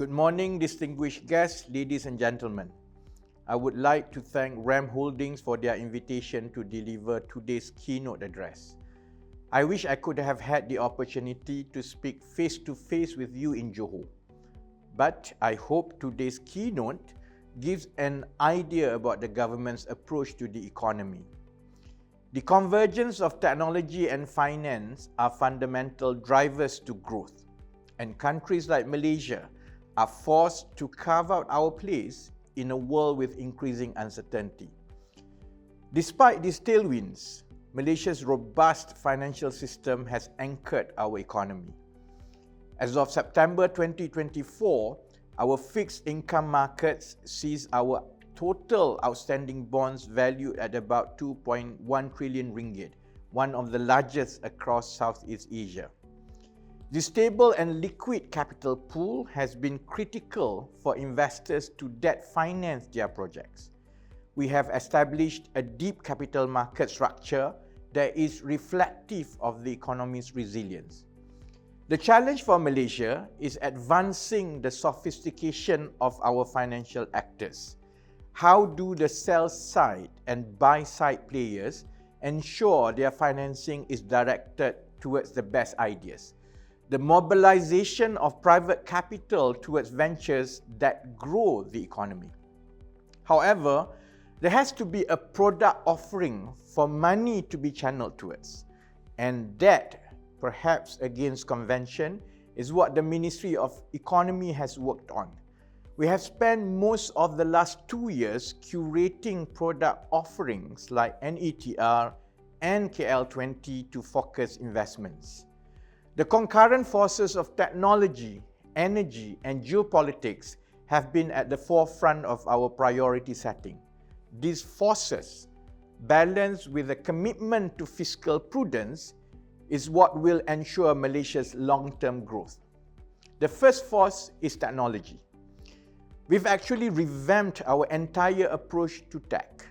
Good morning, distinguished guests, ladies and gentlemen. I would like to thank RAM Holdings for their invitation to deliver today's keynote address. I wish I could have had the opportunity to speak face-to-face with you in Johor. But I hope today's keynote gives an idea about the government's approach to the economy. The convergence of technology and finance are fundamental drivers to growth, and countries like Malaysia are forced to carve out our place in a world with increasing uncertainty. Despite these tailwinds, Malaysia's robust financial system has anchored our economy. As of September 2024, our fixed income markets sees our total outstanding bonds valued at about 2.1 trillion ringgit, one of the largest across Southeast Asia. The stable and liquid capital pool has been critical for investors to debt finance their projects. We have established a deep capital market structure that is reflective of the economy's resilience. The challenge for Malaysia is advancing the sophistication of our financial actors. How do the sell-side and buy-side players ensure their financing is directed towards the best ideas? The mobilization of private capital towards ventures that grow the economy. However, there has to be a product offering for money to be channeled towards, and that, perhaps against convention, is what the Ministry of Economy has worked on. We have spent most of the last 2 years curating product offerings like NETR and KL20 to focus investments. The concurrent forces of technology, energy, and geopolitics have been at the forefront of our priority setting. These forces, balanced with a commitment to fiscal prudence, is what will ensure Malaysia's long-term growth. The first force is technology. We've actually revamped our entire approach to tech.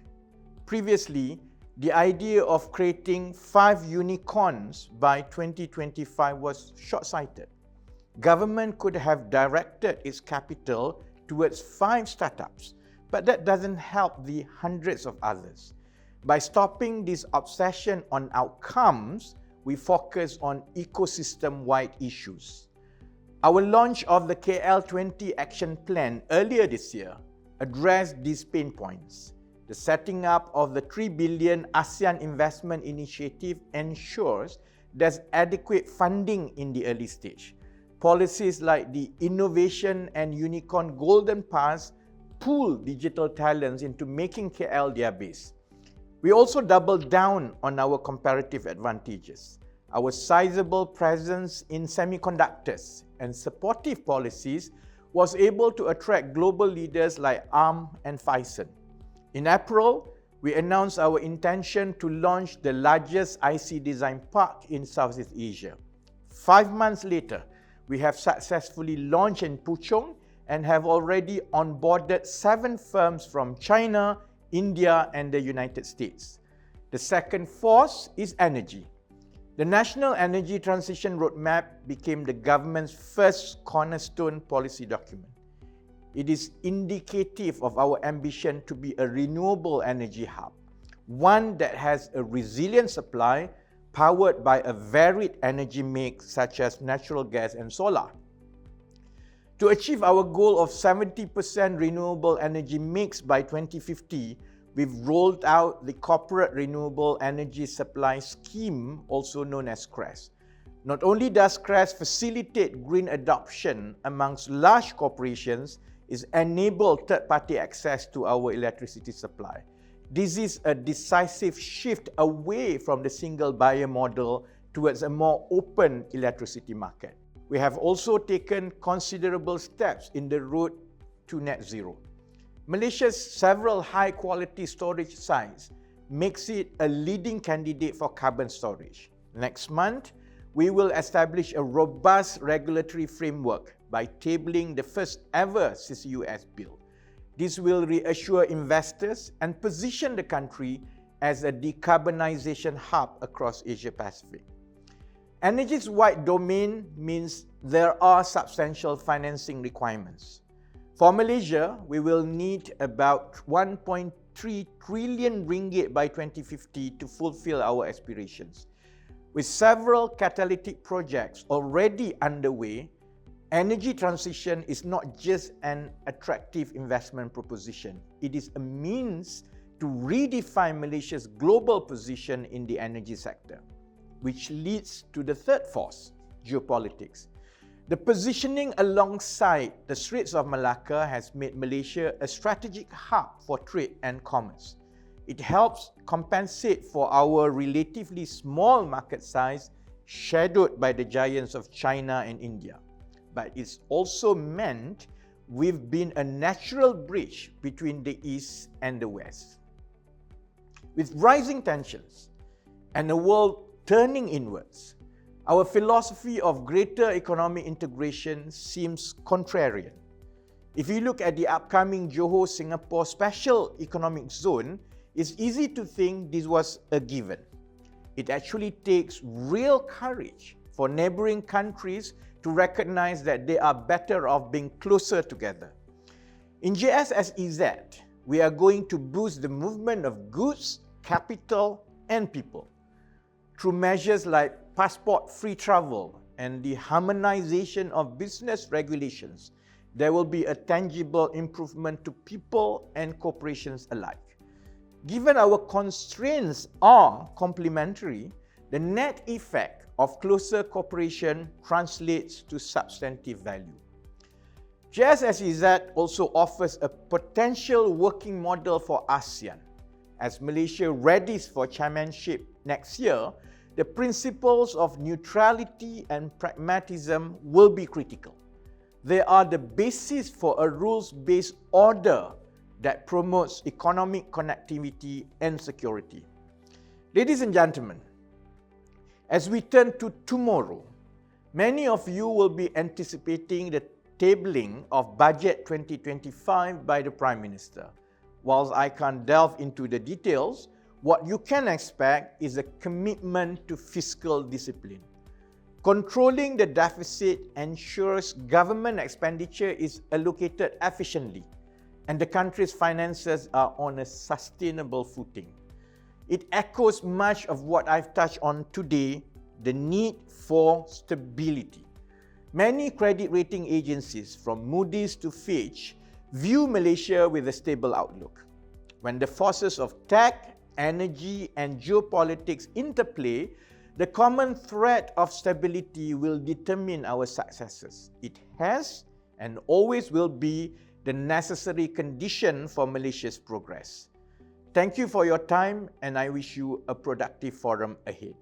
Previously, the idea of creating 5 unicorns by 2025 was short-sighted. Government could have directed its capital towards 5 startups, but that doesn't help the hundreds of others. By stopping this obsession on outcomes, we focus on ecosystem-wide issues. Our launch of the KL20 Action Plan earlier this year addressed these pain points. The setting up of the 3 billion ASEAN Investment Initiative ensures there's adequate funding in the early stage. Policies like the Innovation and Unicorn Golden Pass pool digital talents into making KL their base. We also doubled down on our comparative advantages. Our sizable presence in semiconductors and supportive policies was able to attract global leaders like ARM and Phison. In April, we announced our intention to launch the largest IC design park in Southeast Asia. 5 months later, we have successfully launched in Puchong and have already onboarded 7 firms from China, India, and the United States. The second force is energy. The National Energy Transition Roadmap became the government's first cornerstone policy document. It is indicative of our ambition to be a renewable energy hub, one that has a resilient supply powered by a varied energy mix such as natural gas and solar. To achieve our goal of 70% renewable energy mix by 2050, we've rolled out the Corporate Renewable Energy Supply Scheme, also known as CRESS. Not only does CRESS facilitate green adoption amongst large corporations, it enables third-party access to our electricity supply. This is a decisive shift away from the single buyer model towards a more open electricity market. We have also taken considerable steps in the road to net zero. Malaysia's several high-quality storage sites makes it a leading candidate for carbon storage. Next month, we will establish a robust regulatory framework by tabling the first ever CCUS bill. This will reassure investors and position the country as a decarbonization hub across Asia Pacific. Energy's wide domain means there are substantial financing requirements. For Malaysia, we will need about 1.3 trillion ringgit by 2050 to fulfill our aspirations. With several catalytic projects already underway, energy transition is not just an attractive investment proposition. It is a means to redefine Malaysia's global position in the energy sector, which leads to the third force, geopolitics. The positioning alongside the Straits of Malacca has made Malaysia a strategic hub for trade and commerce. It helps compensate for our relatively small market size, shadowed by the giants of China and India. But it's also meant we've been a natural bridge between the East and the West. With rising tensions and the world turning inwards, our philosophy of greater economic integration seems contrarian. If you look at the upcoming Johor-Singapore Special Economic Zone, it's easy to think this was a given. It actually takes real courage for neighboring countries to recognize that they are better off being closer together. In JSSEZ, we are going to boost the movement of goods, capital, and people. Through measures like passport-free travel and the harmonization of business regulations, there will be a tangible improvement to people and corporations alike. Given our constraints are complementary, the net effect of closer cooperation translates to substantive value. JSSEZ also offers a potential working model for ASEAN. As Malaysia readies for chairmanship next year, the principles of neutrality and pragmatism will be critical. They are the basis for a rules-based order that promotes economic connectivity and security. Ladies and gentlemen, as we turn to tomorrow, many of you will be anticipating the tabling of Budget 2025 by the Prime Minister. Whilst I can't delve into the details, what you can expect is a commitment to fiscal discipline. Controlling the deficit ensures government expenditure is allocated efficiently and the country's finances are on a sustainable footing. It echoes much of what I've touched on today, the need for stability. Many credit rating agencies, from Moody's to Fitch, view Malaysia with a stable outlook. When the forces of tech, energy, and geopolitics interplay, the common thread of stability will determine our successes. It has and always will be the necessary condition for Malaysia's progress. Thank you for your time, and I wish you a productive forum ahead.